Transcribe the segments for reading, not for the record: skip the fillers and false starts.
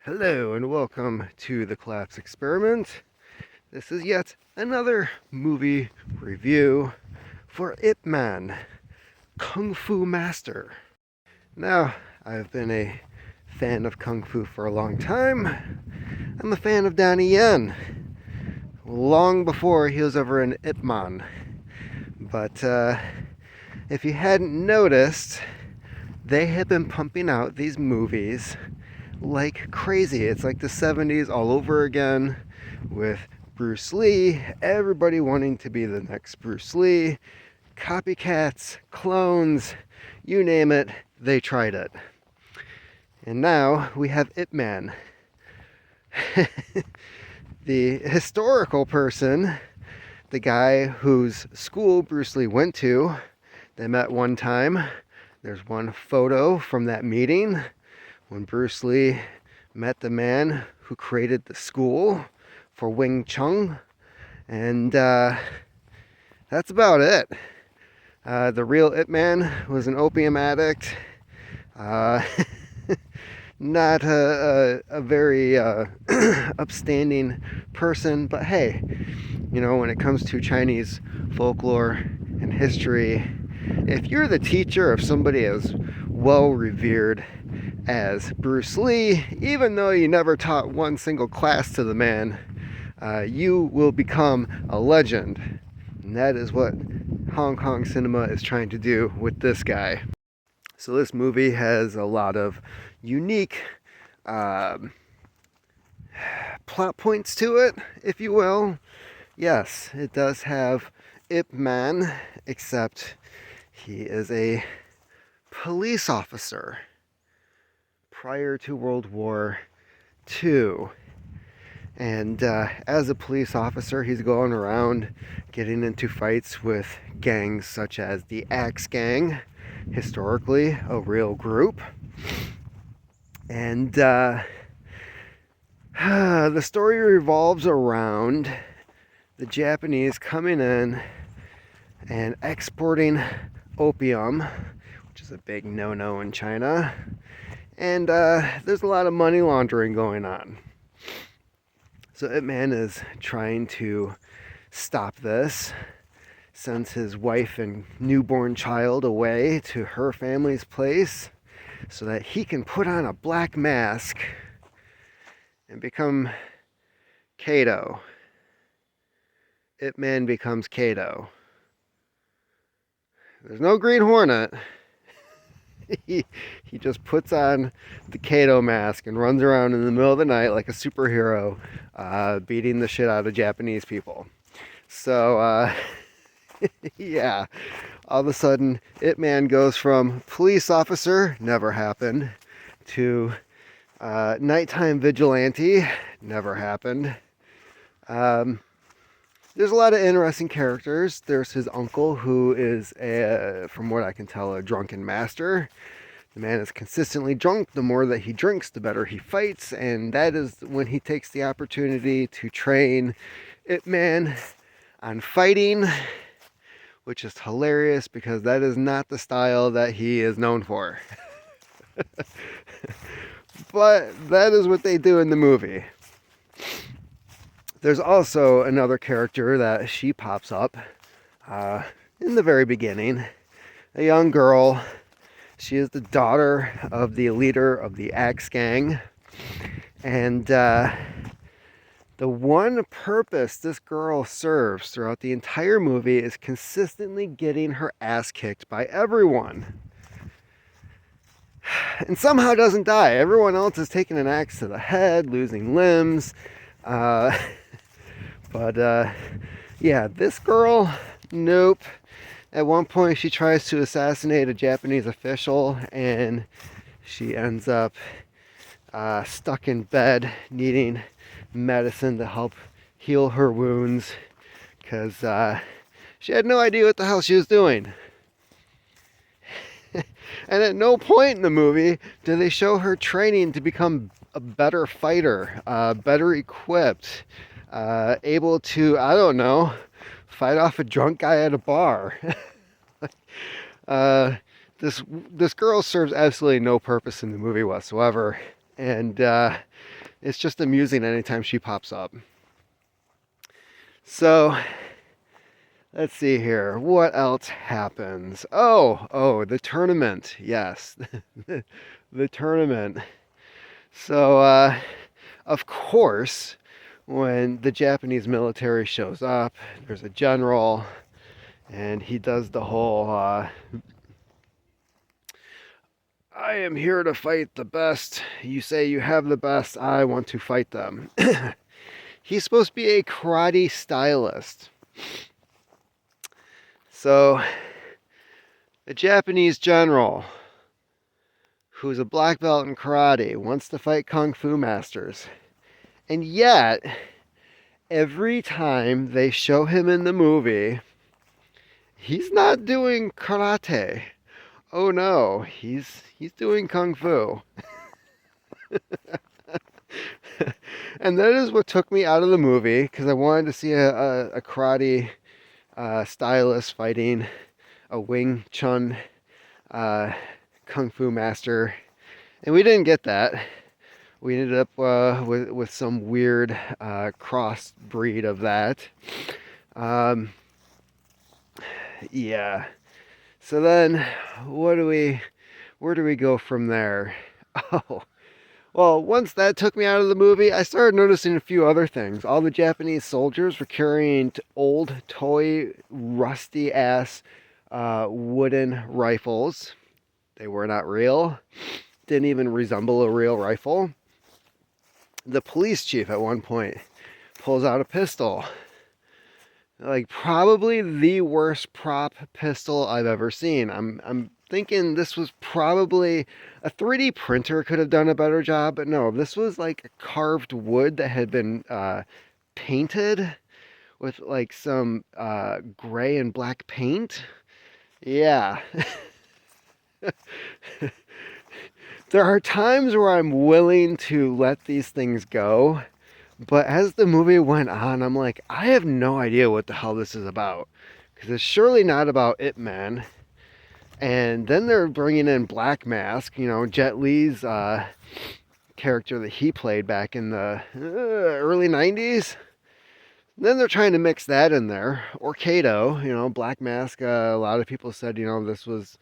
Hello and welcome to the Collapse Experiment. This is yet another movie review for Ip Man, Kung Fu Master. Now, I've been a fan of Kung Fu for a long time. I'm a fan of Donnie Yen, long before he was ever an Ip Man. But if you hadn't noticed, they have been pumping out these movies like crazy. It's like the 70s all over again with Bruce Lee, everybody wanting to be the next Bruce Lee, copycats, clones, you name it, they tried it. And now we have Ip Man. The historical person, the guy whose school Bruce Lee went to, they met one time. There's one photo from that meeting when Bruce Lee met the man who created the school for Wing Chun. And that's about it. The real Ip Man was an opium addict. Not a very upstanding person, but hey, when it comes to Chinese folklore and history, if you're the teacher of somebody as well revered as Bruce Lee, even though you never taught one single class to the man, you will become a legend. And that is what Hong Kong cinema is trying to do with this guy. So this movie has a lot of unique plot points to it, if you will. Yes, it does have Ip Man, except he is a police officer prior to World War II. And as a police officer, he's going around getting into fights with gangs such as the Axe Gang, historically a real group. And the story revolves around the Japanese coming in and exporting opium, which is a big no-no in China. And there's a lot of money laundering going on. So Ip Man is trying to stop this, sends his wife and newborn child away to her family's place so that he can put on a black mask and become Kato. Ip Man becomes Kato. There's no Green Hornet. He just puts on the Kato mask and runs around in the middle of the night like a superhero, beating the shit out of Japanese people. So, yeah, all of a sudden, Ip Man goes from police officer, never happened, to nighttime vigilante, never happened. There's a lot of interesting characters. There's his uncle, who is, from what I can tell, a drunken master. The man is consistently drunk. The more that he drinks, the better he fights. And that is when he takes the opportunity to train Ip Man on fighting, which is hilarious because that is not the style that he is known for. But that is what they do in the movie. There's also another character that she pops up in the very beginning. A young girl. She is the daughter of the leader of the Axe Gang. And the one purpose this girl serves throughout the entire movie is consistently getting her ass kicked by everyone. And somehow doesn't die. Everyone else is taking an axe to the head, losing limbs. But yeah, this girl, nope. At one point, she tries to assassinate a Japanese official, and she ends up stuck in bed, needing medicine to help heal her wounds, because she had no idea what the hell she was doing. And at no point in the movie do they show her training to become a better fighter, better equipped, able to, I don't know, fight off a drunk guy at a bar. This girl serves absolutely no purpose in the movie whatsoever. And It's just amusing anytime she pops up. So let's see here. What else happens? Oh, the tournament. Yes, the tournament. So, of course, when the Japanese military shows up, there's a general, and he does the whole, I am here to fight the best. You say you have the best. I want to fight them. He's supposed to be a karate stylist. So, a Japanese general who's a black belt in karate wants to fight kung fu masters. And yet, every time they show him in the movie, he's not doing karate. Oh no, he's doing kung fu. And that is what took me out of the movie, because I wanted to see a karate stylist fighting a Wing Chun kung fu master, and we didn't get that. We ended up with some weird cross breed of that. Yeah. So then, where do we go from there? Oh, well, once that took me out of the movie, I started noticing a few other things. All the Japanese soldiers were carrying old, toy, rusty-ass wooden rifles. They were not real. Didn't even resemble a real rifle. The police chief at one point pulls out a pistol. Like, probably the worst prop pistol I've ever seen. I'm thinking this was probably a 3D printer could have done a better job, but no, this was like carved wood that had been painted with like some gray and black paint. Yeah. There are times where I'm willing to let these things go, but as the movie went on, I'm like, I have no idea what the hell this is about, because it's surely not about Ip Man. And then they're bringing in Black Mask, Jet Li's character that he played back in the early 90s. Then they're trying to mix that in there. Or Kato, Black Mask. A lot of people said, this was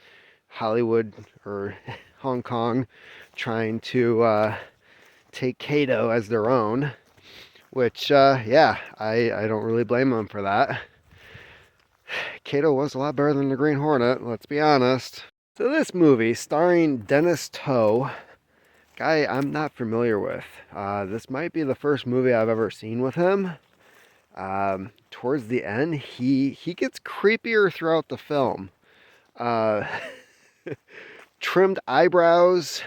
Hollywood or Hong Kong trying to take Kato as their own. Which, yeah, I don't really blame them for that. Kato was a lot better than the Green Hornet, let's be honest. So this movie, starring Dennis To, guy I'm not familiar with. This might be the first movie I've ever seen with him. Towards the end, he gets creepier throughout the film. Trimmed eyebrows,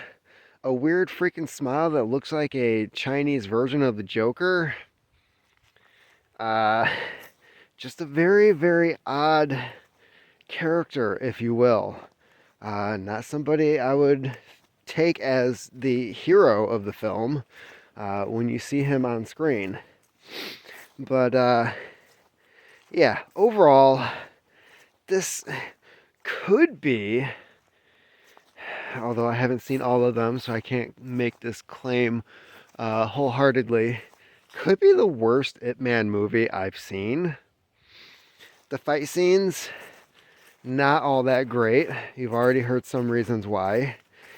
a weird freaking smile that looks like a Chinese version of the Joker. Just a very, very odd character, if you will. Not somebody I would take as the hero of the film when you see him on screen. But, yeah, overall, this could be, although I haven't seen all of them, so I can't make this claim wholeheartedly, could be the worst Ip Man movie I've seen. The fight scenes, not all that great. You've already heard some reasons why.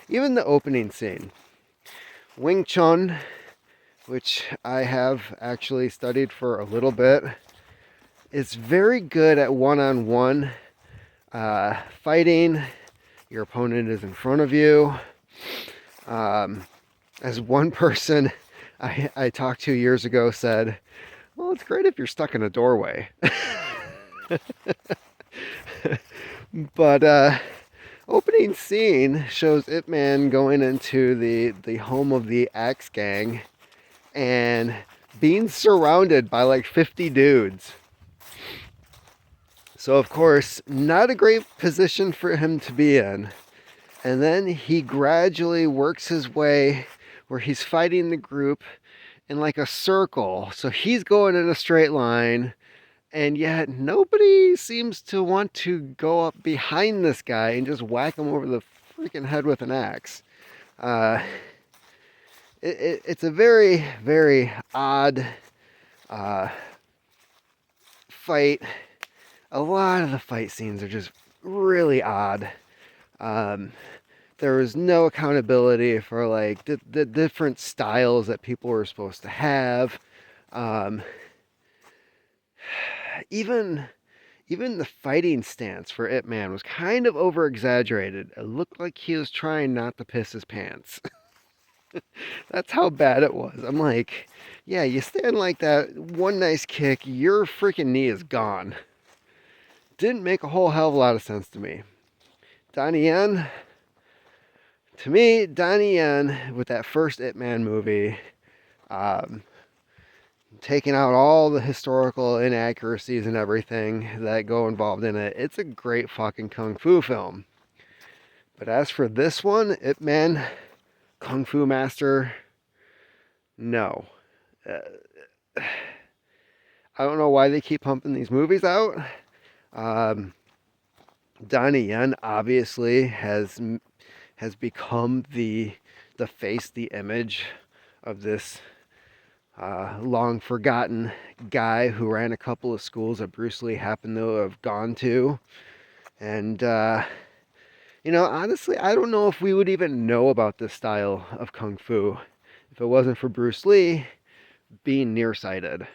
Even the opening scene. Wing Chun, which I have actually studied for a little bit, is very good at one-on-one fighting. Your opponent is in front of you. As one person I talked to years ago said, well, it's great if you're stuck in a doorway. But opening scene shows Ip Man going into the home of the Axe Gang and being surrounded by like 50 dudes. So of course, not a great position for him to be in. And then he gradually works his way where he's fighting the group in like a circle. So he's going in a straight line, and yet nobody seems to want to go up behind this guy and just whack him over the freaking head with an axe. it's a very, very odd fight. A lot of the fight scenes are just really odd. There was no accountability for like the different styles that people were supposed to have. Even the fighting stance for Ip Man was kind of over exaggerated. It looked like he was trying not to piss his pants. That's how bad it was. I'm like, yeah, you stand like that, one nice kick, your freaking knee is gone. Didn't make a whole hell of a lot of sense to me. Donnie Yen, to me, Donnie Yen with that first Ip Man movie, taking out all the historical inaccuracies and everything that go involved in it, it's a great fucking kung fu film. But as for this one, Ip Man, Kung Fu Master, no. I don't know why they keep pumping these movies out. Donnie Yen obviously has become the face, the image of this long forgotten guy who ran a couple of schools that Bruce Lee happened to have gone to. And, honestly, I don't know if we would even know about this style of Kung Fu if it wasn't for Bruce Lee being nearsighted.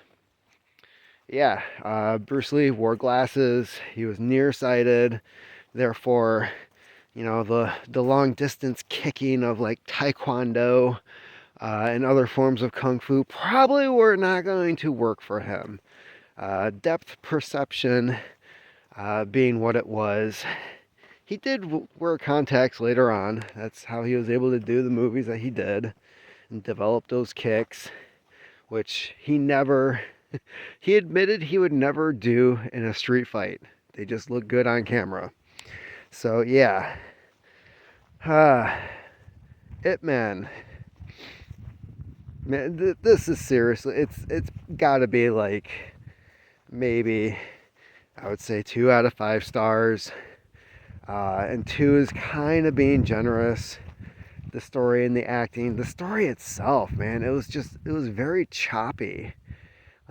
Yeah, Bruce Lee wore glasses, he was nearsighted, therefore, the long distance kicking of like Taekwondo and other forms of Kung Fu probably were not going to work for him. Depth perception being what it was. He did wear contacts later on. That's how he was able to do the movies that he did and develop those kicks, which he never, he admitted he would never do in a street fight. They just look good on camera. So yeah. Ip Man. Man, this is seriously, it's gotta be like maybe, I would say 2 out of 5 stars. And 2 is kind of being generous. The story and the acting, the story itself, man, it was very choppy.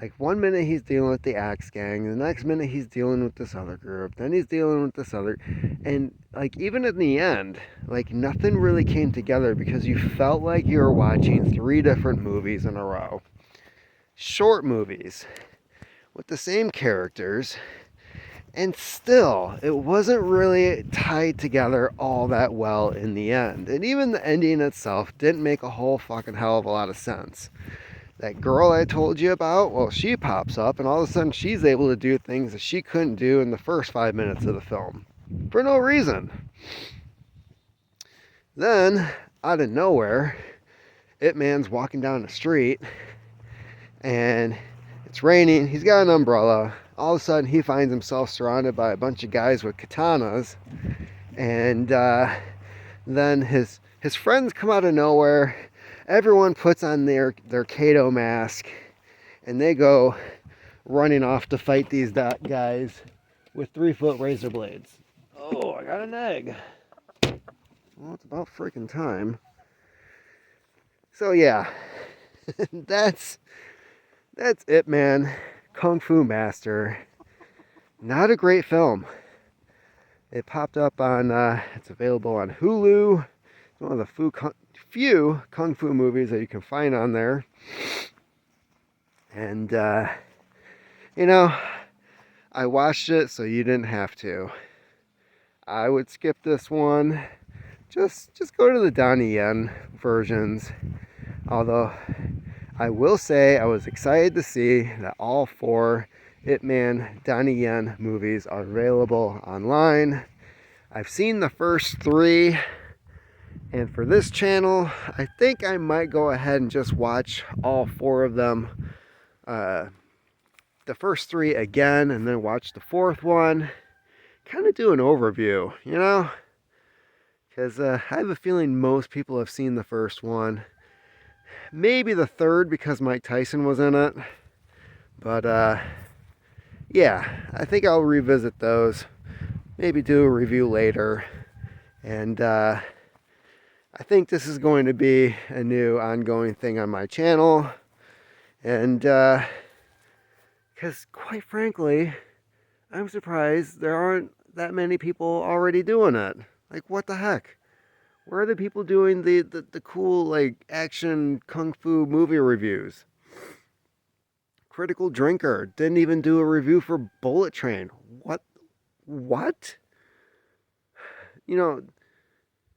Like 1 minute he's dealing with the Axe Gang, the next minute he's dealing with this other group, then he's dealing with this other, and like even in the end, like nothing really came together because you felt like you were watching 3 different movies in a row. Short movies with the same characters. And still, it wasn't really tied together all that well in the end. And even the ending itself didn't make a whole fucking hell of a lot of sense. That girl I told you about, well, she pops up and all of a sudden she's able to do things that she couldn't do in the first 5 minutes of the film. For no reason. Then, out of nowhere, Ip Man's walking down the street and it's raining. He's got an umbrella. All of a sudden he finds himself surrounded by a bunch of guys with katanas, and then his friends come out of nowhere. Everyone puts on their Kato mask and they go running off to fight these guys with 3-foot razor blades. Oh, I got an egg. Well, it's about freaking time. So yeah, that's Ip Man, Kung Fu Master. Not a great film. It popped up on, it's available on Hulu. It's one of the few Kung Fu movies that you can find on there. And, I watched it so you didn't have to. I would skip this one. Just go to the Donnie Yen versions. Although, I will say I was excited to see that all 4 Ip Man Donnie Yen movies are available online. I've seen the first 3, and for this channel, I think I might go ahead and just watch all 4 of them. The first 3 again, and then watch the 4th one. Kind of do an overview, because I have a feeling most people have seen the first one. Maybe the 3rd because Mike Tyson was in it. But yeah, I think I'll revisit those. Maybe do a review later. And I I think this is going to be a new ongoing thing on my channel. And because quite frankly, I'm surprised there aren't that many people already doing it. Like, what the heck? Where are the people doing the cool, like, action kung fu movie reviews? Critical Drinker didn't even do a review for Bullet Train. What? What? You know,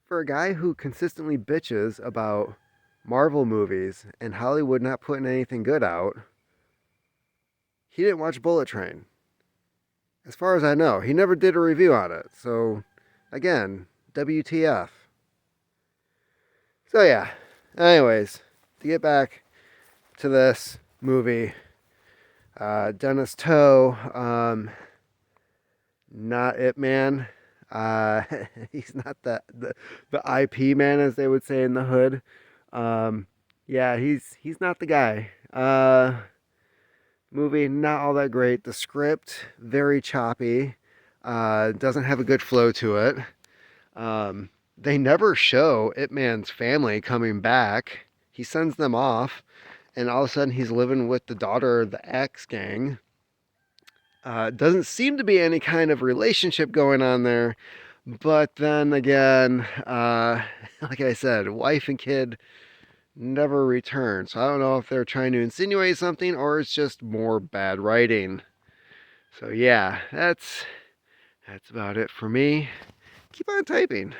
for a guy who consistently bitches about Marvel movies and Hollywood not putting anything good out, he didn't watch Bullet Train. As far as I know, he never did a review on it. So, again, WTF. So, yeah. Anyways, to get back to this movie, Dennis To, not Ip Man. He's not the IP man, as they would say in the hood. Yeah, he's not the guy. Movie not all that great. The script very choppy. Doesn't have a good flow to it. They never show Ip Man's family coming back. He sends them off, and all of a sudden he's living with the daughter of the X gang. Doesn't seem to be any kind of relationship going on there. But then again, like I said, wife and kid never return. So I don't know if they're trying to insinuate something or it's just more bad writing. So yeah, that's about it for me. Keep on typing.